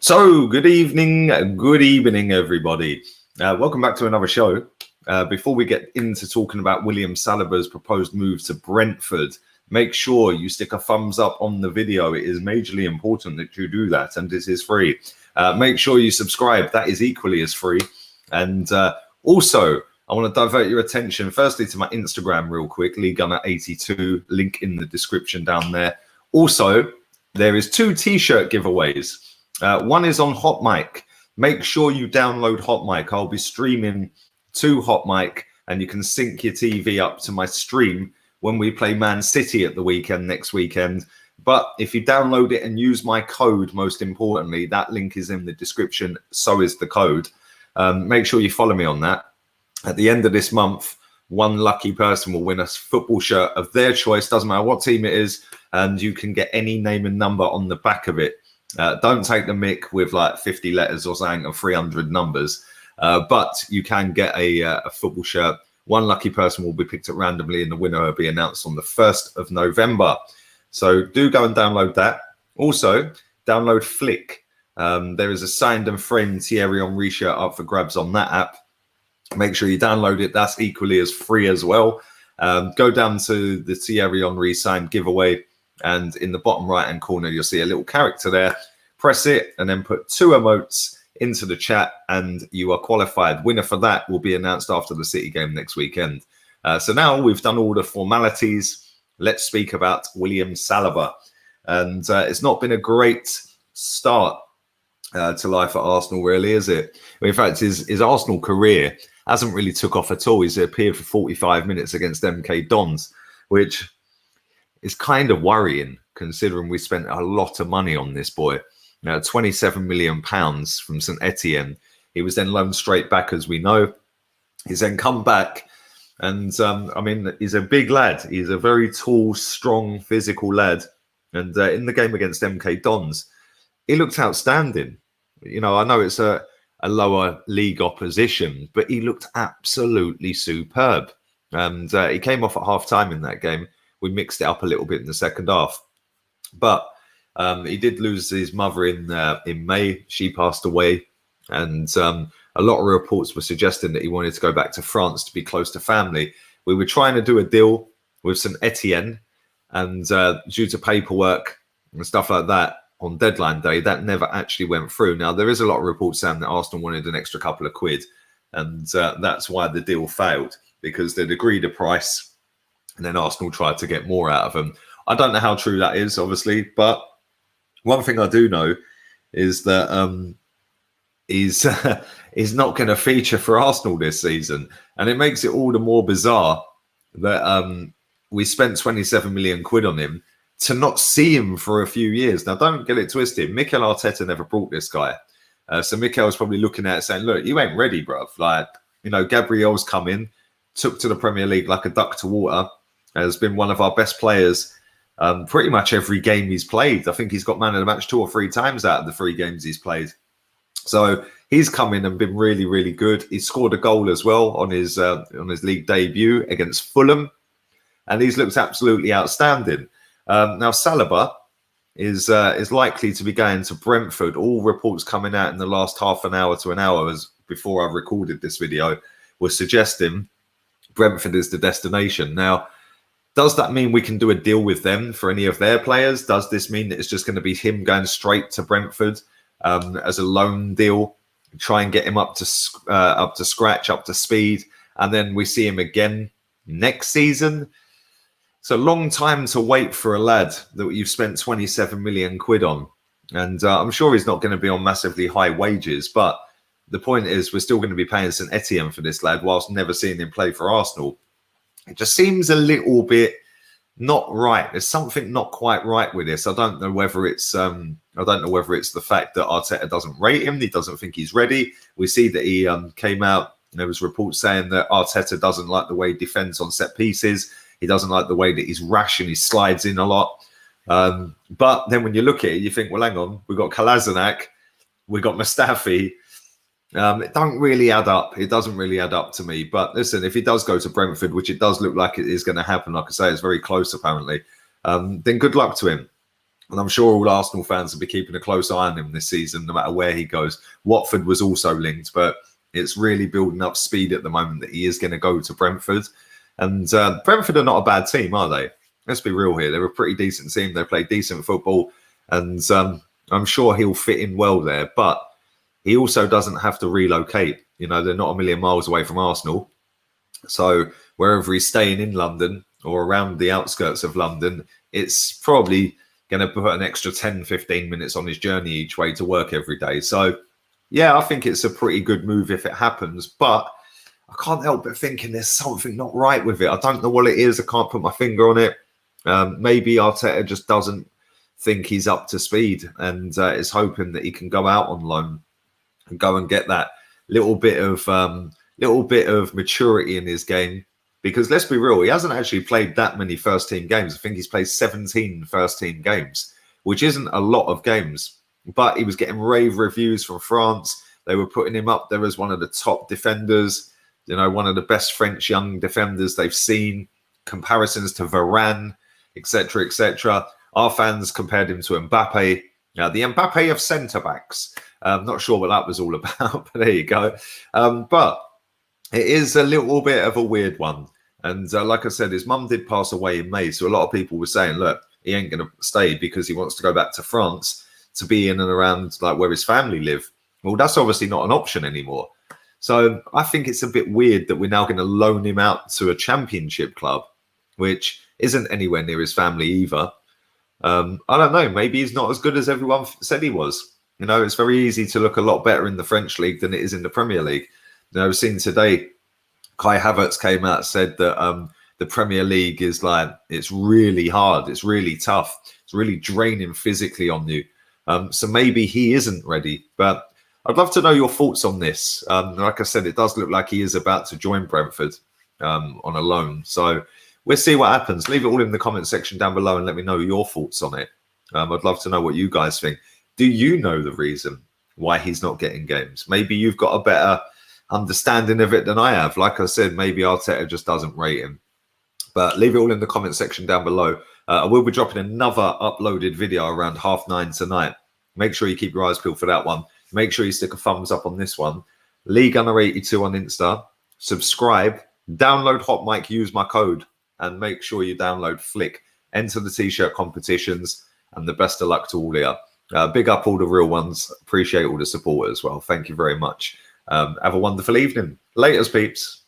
So, good evening, everybody. Welcome back to another show. Before we get into talking about William Saliba's proposed move to Brentford, make sure you stick a thumbs up on the video. It is majorly important that you do that, and this is free. Make sure you subscribe. That is equally as free. And also, I want to divert your attention firstly to my Instagram real quick, LeeGunner82, link in the description down there. Also, there is 2 t-shirt giveaways. One is on HOTMIC. Make sure you download HOTMIC. I'll be streaming to HOTMIC, and you can sync your TV up to my stream when we play Man City at the weekend next weekend. But if you download it and use my code, most importantly, that link is in the description. So is the code. Make sure you follow me on that. At the end of this month, one lucky person will win a football shirt of their choice. Doesn't matter what team it is, and you can get any name and number on the back of it. Don't take the mick with like 50 letters or something or 300 numbers, but you can get a football shirt. One lucky person will be picked up randomly, and the winner will be announced on the 1st of November. So do go and download that. Also, download Flick. There is a signed and framed Thierry Henry shirt up for grabs on that app. Make sure you download it. That's equally as free as well. Go down to the Thierry Henry signed giveaway, and in the bottom right hand corner you'll see a little character there. Press it and then put 2 emotes into the chat, and you are qualified. Winner for that will be announced after the City game next weekend. So now we've done all the formalities. Let's speak about William Saliba. And it's not been a great start to life at Arsenal, really, is it? In fact, his Arsenal career hasn't really took off at all. He's appeared for 45 minutes against MK Dons, which is kind of worrying considering we spent a lot of money on this boy. Now, £27 million from St Etienne. He was then loaned straight back, as we know. He's then come back, and I mean, he's a big lad. He's a very tall, strong, physical lad. And in the game against MK Dons, he looked outstanding. You know, I know it's a lower league opposition, but he looked absolutely superb. And he came off at half time in that game. We mixed it up a little bit in the second half, but he did lose his mother in May. She passed away, and a lot of reports were suggesting that he wanted to go back to France to be close to family. We were trying to do a deal with St Etienne, and due to paperwork and stuff like that on deadline day, that never actually went through. Now, there is a lot of reports saying that Arsenal wanted an extra couple of quid, and that's why the deal failed, because they'd agreed a price, and then Arsenal tried to get more out of him. I don't know how true that is, obviously, but one thing I do know is that he's not going to feature for Arsenal this season. And it makes it all the more bizarre that we spent 27 million quid on him to not see him for a few years. Now, don't get it twisted. Mikel Arteta never brought this guy. So Mikel's probably looking at it saying, look, you ain't ready, bruv. Like, you know, Gabriel's come in, took to the Premier League like a duck to water, has been one of our best players pretty much every game he's played. I think he's got man of the match 2 or 3 times out of the 3 games he's played. So he's come in and been really, really good. He scored a goal as well on his league debut against Fulham, and he's looked absolutely outstanding. Now Saliba is likely to be going to Brentford. All reports coming out in the last half an hour to an hour, as before I've recorded this video, were suggesting Brentford is the destination. Now, does that mean we can do a deal with them for any of their players? Does this mean that it's just going to be him going straight to Brentford as a loan deal, try and get him up to scratch, up to speed, and then we see him again next season? It's a long time to wait for a lad that you've spent 27 million quid on. And I'm sure he's not going to be on massively high wages, but the point is we're still going to be paying St Etienne for this lad whilst never seeing him play for Arsenal. It just seems a little bit not right. There's something not quite right with this. I don't know whether it's the fact that Arteta doesn't rate him. He doesn't think he's ready. We see that he came out. There was reports saying that Arteta doesn't like the way he defends on set pieces. He doesn't like the way that he's rash and he slides in a lot. But then when you look at it, you think, well, hang on, we've got Kolasinac, we've got Mustafi. It don't really add up. It doesn't really add up to me. But listen, if he does go to Brentford, which it does look like it is going to happen, like I say, it's very close apparently, then good luck to him. And I'm sure all Arsenal fans will be keeping a close eye on him this season, no matter where he goes. Watford was also linked, but it's really building up speed at the moment that he is going to go to Brentford. And Brentford are not a bad team, are they? Let's be real here. They're a pretty decent team. They play decent football. And I'm sure he'll fit in well there. But he also doesn't have to relocate. You know, they're not a million miles away from Arsenal. So wherever he's staying in London or around the outskirts of London, it's probably going to put an extra 10, 15 minutes on his journey each way to work every day. So, yeah, I think it's a pretty good move if it happens. But I can't help but thinking there's something not right with it. I don't know what it is. I can't put my finger on it. Maybe Arteta just doesn't think he's up to speed and is hoping that he can go out on loan and go and get that little bit of maturity in his game. Because let's be real, he hasn't actually played that many first-team games. I think he's played 17 first-team games, which isn't a lot of games. But he was getting rave reviews from France. They were putting him up there as one of the top defenders, you know, one of the best French young defenders they've seen, comparisons to Varane, etc., etc. Our fans compared him to Mbappe, the Mbappe of centre-backs. I'm not sure what that was all about, but there you go. But it is a little bit of a weird one. And like I said, his mum did pass away in May. So a lot of people were saying, look, he ain't going to stay because he wants to go back to France to be in and around like where his family live. Well, that's obviously not an option anymore. So I think it's a bit weird that we're now going to loan him out to a championship club, which isn't anywhere near his family either. I don't know. Maybe he's not as good as everyone said he was. You know, it's very easy to look a lot better in the French league than it is in the Premier League. You know, I've seen today, Kai Havertz came out and said that the Premier League is like, it's really hard. It's really tough. It's really draining physically on you. So maybe he isn't ready. But I'd love to know your thoughts on this. Like I said, it does look like he is about to join Brentford on a loan. So we'll see what happens. Leave it all in the comment section down below and let me know your thoughts on it. I'd love to know what you guys think. Do you know the reason why he's not getting games? Maybe you've got a better understanding of it than I have. Like I said, maybe Arteta just doesn't rate him. But leave it all in the comment section down below. I will be dropping another uploaded video around 9:30 tonight. Make sure you keep your eyes peeled for that one. Make sure you stick a thumbs up on this one. LeeGunner82 on Insta. Subscribe. Download HOTMIC. Use my code. And make sure you download Flick. Enter the t-shirt competitions. And the best of luck to all here. Big up all the real ones. Appreciate all the support as well. Thank you very much. Have a wonderful evening. Laters, peeps.